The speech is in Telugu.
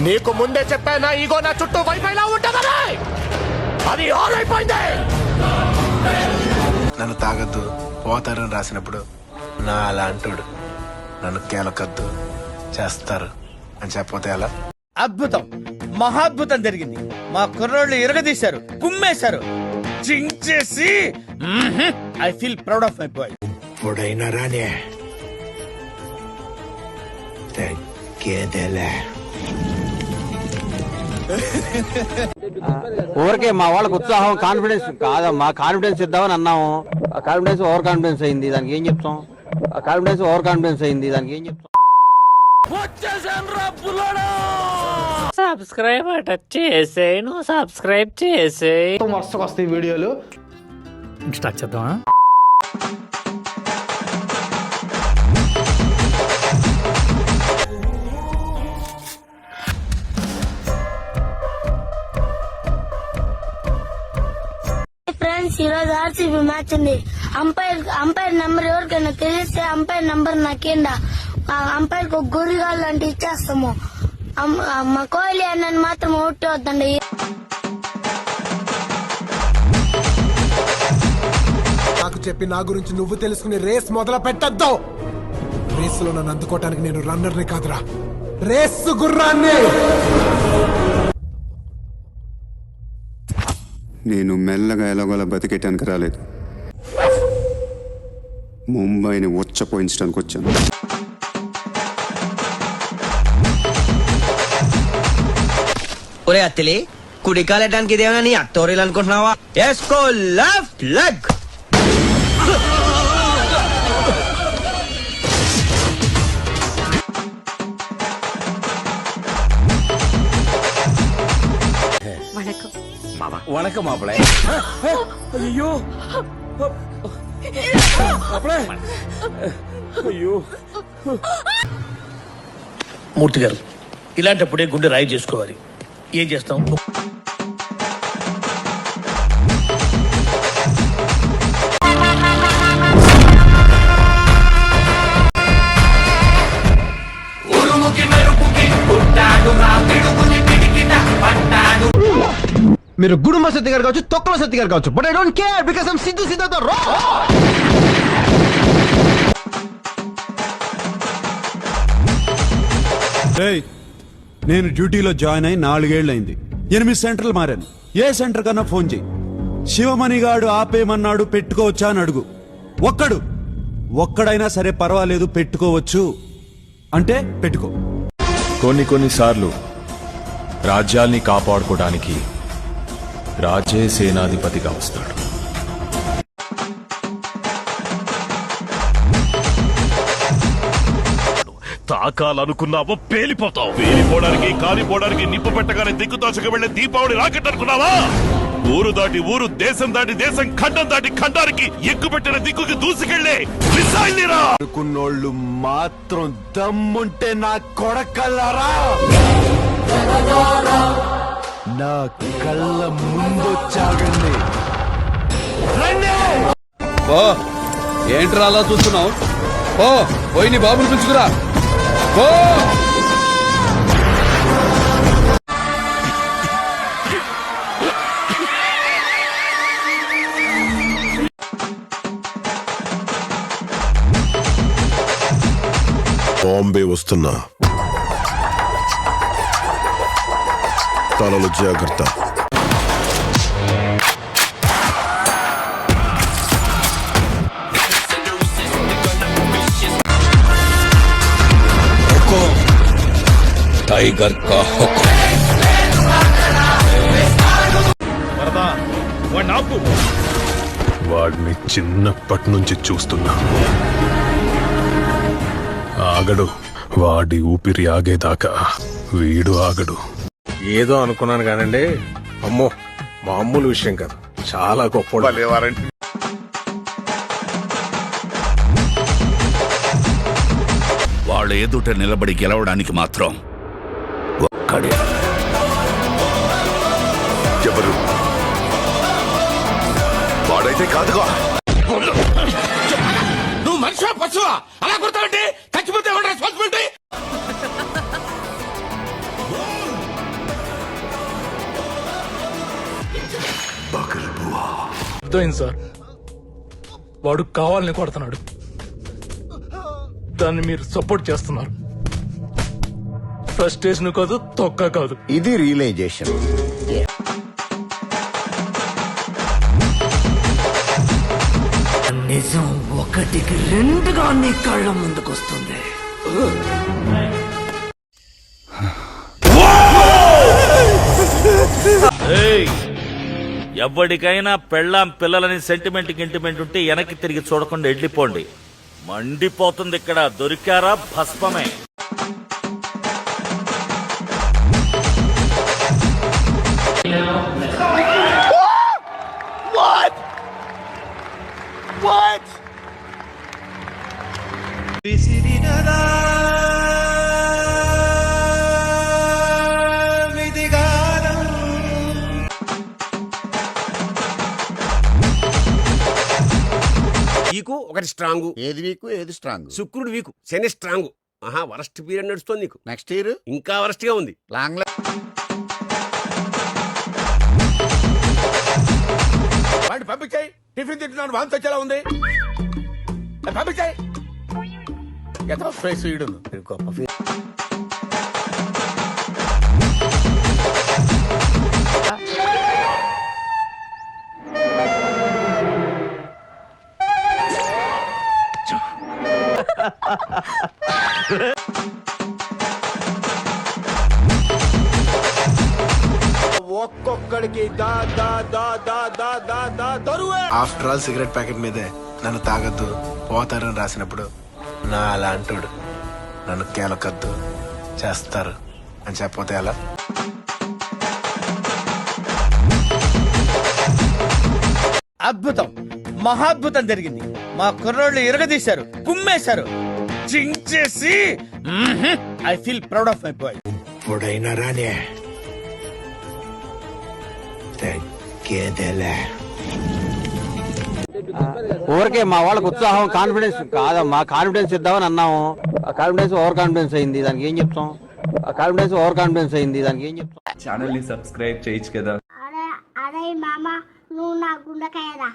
నీకు ముందే చెప్పానా ఈగో నా చుట్టూ వైఫైలా ఉంటుందని. అది ఆన్ అయిపోయింది. నన్ను తాగద్దు పోతారని రాసినప్పుడు నా అలా అంటాడు, నన్ను కేలకద్దు చేస్తారు అని చెప్పతే ఎలా? అద్భుతం, మహాద్భుతం జరిగింది. మా కుర్రోళ్ళు ఇరగదీశారు, కుమ్మేశారు, చించేసి. I feel proud of my boy. ఇప్పుడైనా రానే తగ్గేదేలే. ఊరికే మా వాళ్ళకి ఉత్సాహం కాన్ఫిడెన్స్ కాదమ్మా, కాన్ఫిడెన్స్ ఇద్దామని అన్నాము. ఆ కాన్ఫిడెన్స్ ఓవర్ కాన్ఫిడెన్స్ అయింది, దానికి ఏం చెప్తాం? ఆ కాన్ఫిడెన్స్ ఓవర్ కాన్ఫిడెన్స్ అయింది, దానికి ఏం చెప్తాం? సబ్స్క్రైబ్ అట చేసే, నువ్వు సబ్స్క్రైబ్ చేసే. మస్తుగా వస్తాయి వీడియోలు. స్టార్ట్ చేద్దామా? ఫ్రెండ్స్, ఈరోజు ఆర్సీబీ మ్యాచ్ ఉంది. అంపైర్ నంబర్ ఎవరికైనా తెలిస్తే అంపైర్ నంబర్ నాకేండా, అంపైర్ కు గురిగాలు లాంటి ఇచ్చేస్తాము. మా కోహ్లీ అన్నని మాత్రం ఓట్టి వద్దండి. నాకు చెప్పి నా గురించి నువ్వు తెలుసుకుని రేస్ మొదలు పెట్టద్దు. రేసులో నన్ను అందుకోవటానికి నేను రన్నర్ని కాదురా, రేసు గుర్రాన్ని. నేను మెల్లగా ఎలాగోలా బతికేటానికి రాలేదు, ముంబైని ఉచ్చపోయించడానికి వచ్చాను. ఒరే అత్తిలి, కుడి కాలటానికి ఇదేమన్నా నీ అత్తోరీలు అనుకుంటున్నావా? ఎస్కో లెఫ్ట్ లెగ్. వణకం మాపలే. అయ్యో అయ్యో. మూర్తి గారు, ఇలాంటప్పుడే గుండె రాయి చేసుకోవాలి. ఏం చేస్తాం? మీరు గుడుంబ సత్తి గారు కావచ్చు, తొక్కల సత్తి గారు కావచ్చు, but I don't care because I'm Siddhu Siddhartha రా. నేను డ్యూటీలో జాయిన్ అయి 4 ఏళ్లైంది. 8 సెంటర్లు మారాను. ఏ సెంటర్ కన్నా ఫోన్ చేయి. శివమణిగాడు ఆపేమన్నాడు, పెట్టుకోవచ్చా అని అడుగు. ఒక్కడైనా సరే పర్వాలేదు పెట్టుకోవచ్చు అంటే పెట్టుకో. కొన్నిసార్లు రాజ్యాల్ని కాపాడుకోవడానికి రాజే సేనాధిపతిగా వస్తాడు. తాకాలనుకున్నావో పేలిపోతావు. పేలిపోవడానికి కాలిపోవడానికి నిప్పు పెట్టగానే దిక్కుతోచక వెళ్లే దీపావళి రాకెట్ అనుకున్నావా? ఊరు దాటి ఊరు, దేశం దాటి దేశం, ఖండం దాటి ఖండానికి ఎక్కుపెట్టిన దిక్కుకి దూసుకెళ్లే మిసైల్ అనుకున్నోళ్ళు మాత్రం దమ్ముంటే నా కొడకల్లారా నా కళ్ళ ముందొచ్చాగండి. ఏంట్రా అలా చూస్తున్నావు? పోయి నీ బాబుని పిలుచుకురా. బాంబే వస్తున్నా, తలలు జాగ్రత్త. టైగర్ కా హుకుం. వాడిని చిన్నప్పటి నుంచి చూస్తున్నా. ఆగడు. వాడి ఊపిరి ఆగేదాకా వీడు ఆగడు. ఏదో అనుకున్నాను కానండి, అమ్మో మామూలు విషయం కాదు, చాలా గొప్ప. వాళ్ళ ఎదుట నిలబడి గెలవడానికి మాత్రం ఒక్కడే. ఎవరు? వాడైతే కాదుగా. నువ్వు మనిషివా పశువా? అలా కొడతావంటే చచ్చిపోతే రెస్పాన్సిబిలిటీ. అర్థమైంది సార్. వాడు కావాలని కొడుతున్నాడు, దాన్ని మీరు సపోర్ట్ చేస్తున్నారు. ఫ్రస్ట్రేషన్ కాదు, తొక్క కాదు. ఇది రియలైజేషన్. నిజం ఒకటికి రెండుగా నీ కళ్ళ ముందుకొస్తుంది. ఎవరికైనా పెళ్ళాం పిల్లలని సెంటిమెంట్ ఉంటే వెనక్కి తిరిగి చూడకుండా వెళ్ళిపోండి. మండిపోతుంది ఇక్కడ. దొరికారా భస్మమే. వీకు ఒకటి స్ట్రాంగ్. ఏది వీకు ఏది స్ట్రాంగ్? శుక్రుడు వీకు, శని స్ట్రాంగ్. ఆహా, వరస్ట్ పీరియడ్ నడుస్తుంది నీకు. నెక్స్ట్ ఇయర్ ఇంకా వరస్ట్ గా ఉంది. లాంగ్ పంపించాయి. టిఫిన్ తింటున్నాను, వాంతి వచ్చేలా ఉంది. పంపించాయి. ఎంత ఫేస్ ఈడును గొప్ప ఒక్కొక్కడికి ఆఫ్టర్ ఆల్ సిగరెట్ ప్యాకెట్ మీదే నన్ను తాగద్దు పోతారని రాసినప్పుడు నా అలా అంటాడు నన్ను కేలకద్దు చేస్తారు అని చెప్పపోతే అలా. అద్భుతం, మహాద్భుతం జరిగింది. మా కుర్రోళ్ళు ఇరగదీశారు, కుమ్మేశారు, చించేసి. I feel proud of my boy. ఇప్పుడైనా రానే తగ్గేదేలే. ఊరికే మా వాళ్ళకి ఉత్సాహం కాన్ఫిడెన్స్ కాదమ్మా, కాన్ఫిడెన్స్ ఇద్దామని అన్నాము. ఆ కాన్ఫిడెన్స్ ఓవర్ కాన్ఫిడెన్స్ అయింది, దానికి ఏం చెప్తాం? ఆ కాన్ఫిడెన్స్ ఓవర్ కాన్ఫిడెన్స్ అయింది, దానికి ఏం చెప్తాం? ఛానల్ ని సబ్స్క్రైబ్ చేయొచ్చు కదా. అరే మామ, నువ్వు నా గుండెకాయరా.